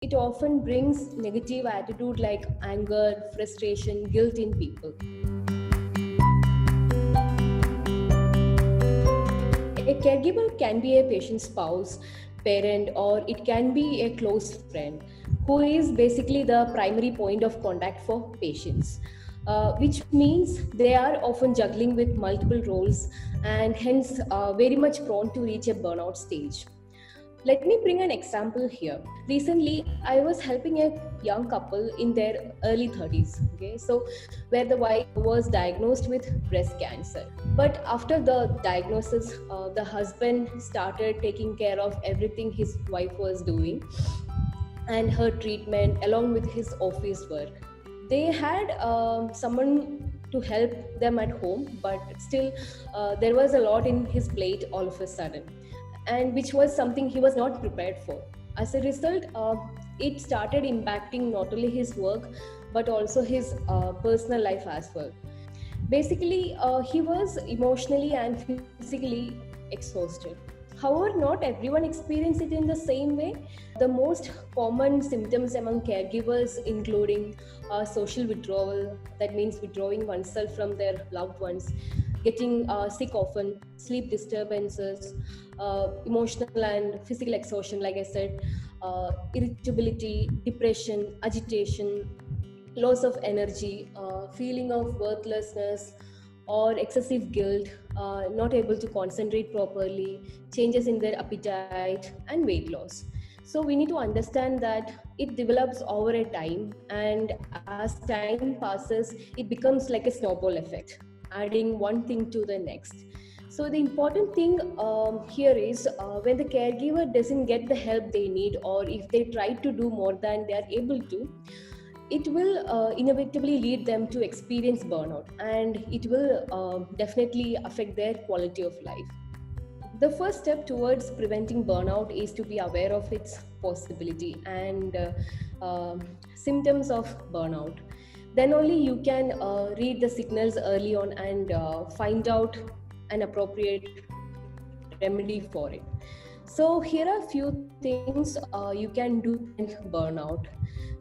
it often brings negative attitude like anger, frustration, guilt in people. A caregiver can be a patient's spouse, parent, or it can be a close friend who is basically the primary point of contact for patients, which means they are often juggling with multiple roles and hence very much prone to reach a burnout stage. Let me bring an example here. Recently, I was helping a young couple in their early 30s, okay, so where the wife was diagnosed with breast cancer. But after the diagnosis, the husband started taking care of everything his wife was doing and her treatment along with his office work. They had someone to help them at home, but still there was a lot in his plate all of a sudden, and which was something he was not prepared for. As a result, it started impacting not only his work but also his personal life as well. Basically, he was emotionally and physically exhausted. However, not everyone experiences it in the same way. The most common symptoms among caregivers, including social withdrawal, that means withdrawing oneself from their loved ones, getting sick often, sleep disturbances, emotional and physical exhaustion, like I said, irritability, depression, agitation, loss of energy, feeling of worthlessness or excessive guilt, not able to concentrate properly, changes in their appetite, and weight loss. So we need to understand that it develops over a time, and as time passes, it becomes like a snowball effect, adding one thing to the next. So the important thing here is when the caregiver doesn't get the help they need, or if they try to do more than they are able to, it will inevitably lead them to experience burnout, and it will definitely affect their quality of life. The first step towards preventing burnout is to be aware of its possibility and symptoms of burnout. Then only you can read the signals early on and find out an appropriate remedy for it. So here are a few things you can do to prevent burnout.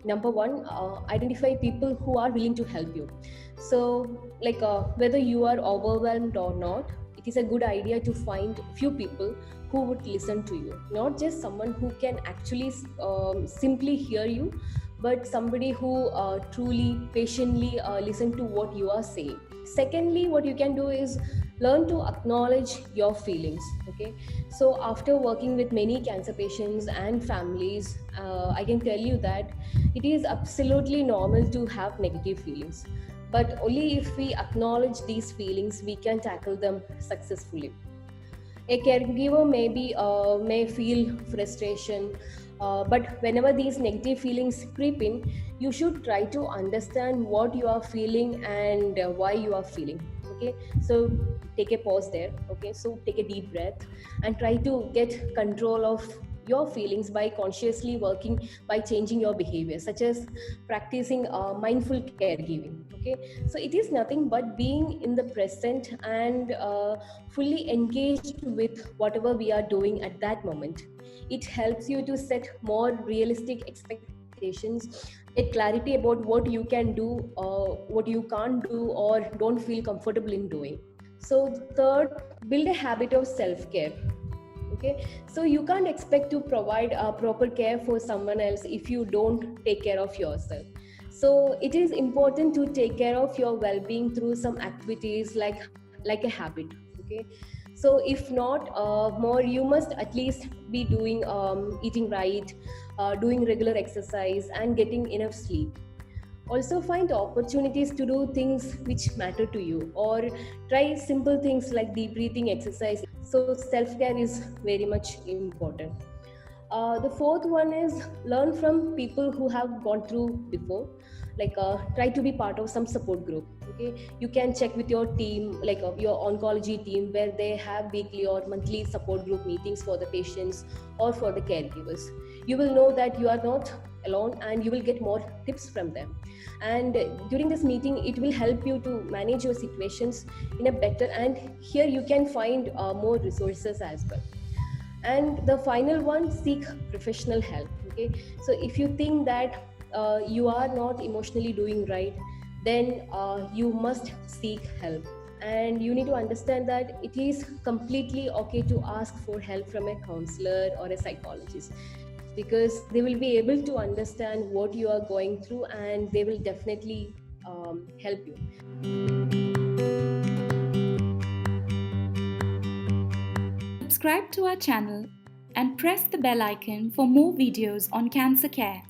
Number one, identify people who are willing to help you. So like whether you are overwhelmed or not, it is a good idea to find few people who would listen to you, not just someone who can actually simply hear you, but somebody who truly patiently listen to what you are saying. Secondly, what you can do is learn to acknowledge your feelings. Okay, so after working with many cancer patients and families, I can tell you that it is absolutely normal to have negative feelings, but only if we acknowledge these feelings we can tackle them successfully. A caregiver may feel frustration, but whenever these negative feelings creep in, you should try to understand what you are feeling and why you are feeling. Okay, so take a pause there. Okay, so take a deep breath and try to get control of your feelings by consciously working, by changing your behavior, such as practicing mindful caregiving. Okay, so it is nothing but being in the present and fully engaged with whatever we are doing at that moment. It helps you to set more realistic expectations, get clarity about what you can do, what you can't do, or don't feel comfortable in doing. So third, build a habit of self-care. Okay, so you can't expect to provide proper care for someone else if you don't take care of yourself. So it is important to take care of your well-being through some activities like a habit. Okay, so if not more, you must at least be doing eating right, doing regular exercise, and getting enough sleep. Also find opportunities to do things which matter to you, or try simple things like deep breathing exercise. So self-care is very much important. The fourth one is learn from people who have gone through before. Like try to be part of some support group. Okay, you can check with your team, like your oncology team, where they have weekly or monthly support group meetings for the patients or for the caregivers. You will know that you are not alone, and you will get more tips from them. And during this meeting, it will help you to manage your situations in a better, and here you can find more resources as well. And the final one, seek professional help. Okay, so if you think that you are not emotionally doing right, then you must seek help. And you need to understand that it is completely okay to ask for help from a counselor or a psychologist, because they will be able to understand what you are going through, and they will definitely help you. Subscribe to our channel and press the bell icon for more videos on cancer care.